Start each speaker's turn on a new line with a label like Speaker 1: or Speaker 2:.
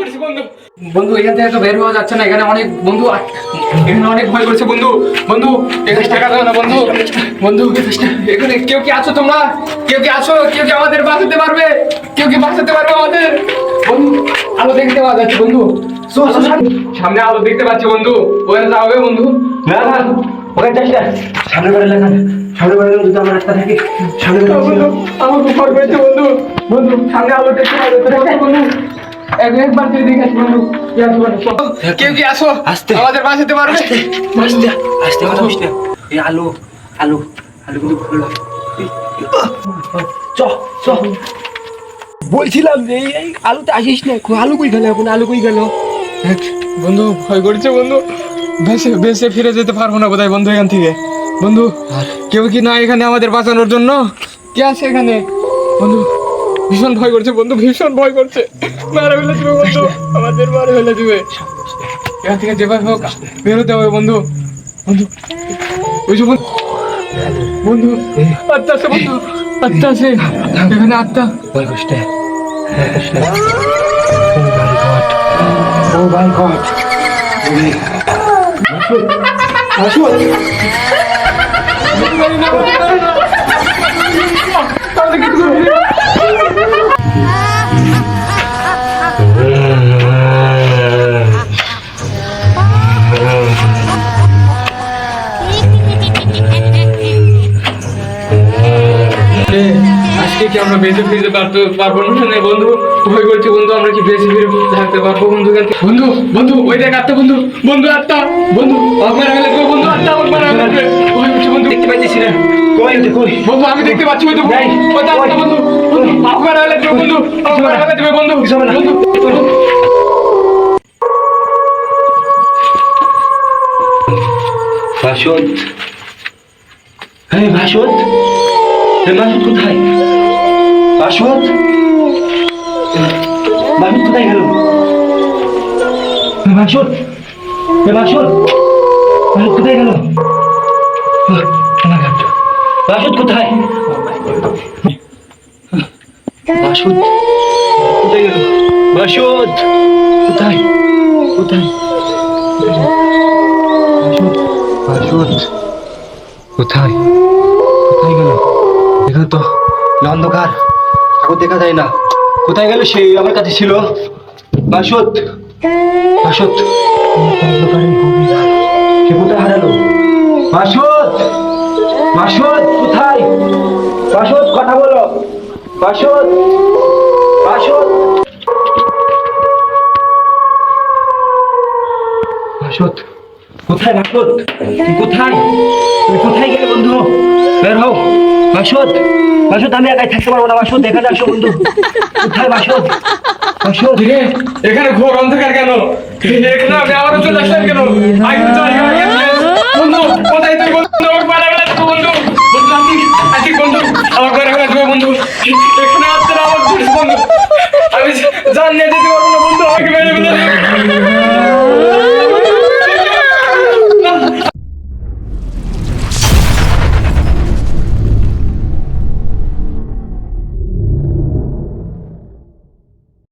Speaker 1: করছি বন্ধু। বন্ধু এখান থেকে তো বের হওয়া যাচ্ছে না, এখানে অনেক বন্ধু, এখানে অনেক ভয় করছে বন্ধু। বন্ধু এখানে টাকা দাও না বন্ধু। বন্ধু এখানে কেউ কি আছো তোমরা? কেউ কি আছো? কেউ কি আমাদের বাঁচাতে পারবে? কেউ কি বাঁচাতে পারবে আমাদের? বন্ধু আলো দেখতে পাওয়া যাচ্ছে বন্ধু, সামনে আলো দেখতে পাচ্ছি বন্ধু, ওখানে যাবে বন্ধু?
Speaker 2: না না, ওখানে যাস না, সামনে বাড়ি লেখা, সামনে বাড়ি যদি আমার রাস্তা থাকে সামনে
Speaker 1: বন্ধু। আমার খুব ভয় পেয়েছে বন্ধু। বন্ধু সামনে আলো দেখতে পাওয়া যাচ্ছে বন্ধু, একবার তুই দেখে আসি বন্ধু। কেউ কি আসো?
Speaker 2: আস্তে।
Speaker 1: আমাদের বাঁচাতে পারবে?
Speaker 2: আস্তে আস্তে কথা বলিস না। এই আলো আলো আলো কিন্তু ভালো লাগে। চ চ, বলছিলাম যে এই আলুতে আসিস না, আলু কই গেল এখন? আলু কই গেল?
Speaker 1: বন্ধু ভয় করছে বন্ধু, বেশে বেশে ফিরে যেতে পারবো না বোধহয় বন্ধু এখান থেকে। বন্ধু কেউ কি না এখানে আমাদের বাঁচানোর জন্য? কে আছে এখানে? বন্ধু ভীষণ ভয় করছে বন্ধু, ভীষণ ভয় করছে। মারা ফেলে দিবে বন্ধু, আমাদের মারা ফেলে দিবে। এখান থেকে যেভাবে হোক বেরোতে হবে বন্ধু। বন্ধু ওই যে বন্ধু আত্মা আছে বন্ধু, আত্মা আছে এখানে, আত্মা।
Speaker 2: ভয় করিস না, ভয় করিস না। ও মাই গড, আসুন।
Speaker 1: আজকে কি আমরা বেঁচে ফিরতে পারবো না বন্ধু? ভয় করছে বন্ধু, আমরা কি বেঁচে ফিরে থাকতে পারবো বন্ধু? বন্ধু বন্ধু ওই দেখ আত্মা বন্ধু, বন্ধু আত্মা বন্ধু, আমার মেলে দেবো বন্ধু, আত্মা আমার মেলে দেবে। ভয় করছে বন্ধু,
Speaker 2: দেখতে পাচ্ছিস না? কই কই
Speaker 1: বন্ধু আমি দেখতে পাচ্ছি ওই তো ওই তো আত্মা বন্ধু, বন্ধু আমার মেলে দেবে বন্ধু, আমার মেলে দেবে বন্ধু, বন্ধু।
Speaker 2: বাসুদ, হ্যাঁ বাসুদ, বাসুদ কোথায়? বাসুদ, বাসুদ কোথায় গেল? বাসুদ, বাসুদ, বাসুদ কোথায় গেল? বাসুদ কোথায়? বাসুদ কোথায় গেল? বাসুদ কোথায়? কোথায়? বাসুদ কোথায়? কোথায় গেল? এখানে তো অন্ধকার, ঠাকুর দেখা যায় না। কোথায় গেল? সেই আমার কাছে ছিল। বাসুদ, বাসুদ, অন্ধকারে গভীর, সে কোথায় হারালো? বাসুদ, বাসুদ কোথায়? বাসুদ কথা বলো। বাসুদ, বাসুদ, বাসুদ কোথায়? বাসুদ তুই কোথায়? তুই কোথায় গেলে বন্ধু? বের হও। বাসুদ, বাসুদ আমি একাই থাকতে পারবো না। বাসুদ দেখা যাচ্ছে বন্ধু, কোথায় বাসুদ? বাসুদ
Speaker 1: রে এখানে ঘোর অন্ধকার কেন? এখানে আমি আবারও চলে আসলাম কেন? আগে তো চলে গেছিলেন বন্ধু, কোথায় তুই বন্ধু? আমার মারা ফেলে দেবো বন্ধু, বন্ধু আজকে বন্ধু আমার মারা ফেলে দেবো বন্ধু, এখানে আসতে না আমার বন্ধু, আমি জান নিয়ে যেতে পারবো না বন্ধু, আমাকে মেরে ফেলে দেবে।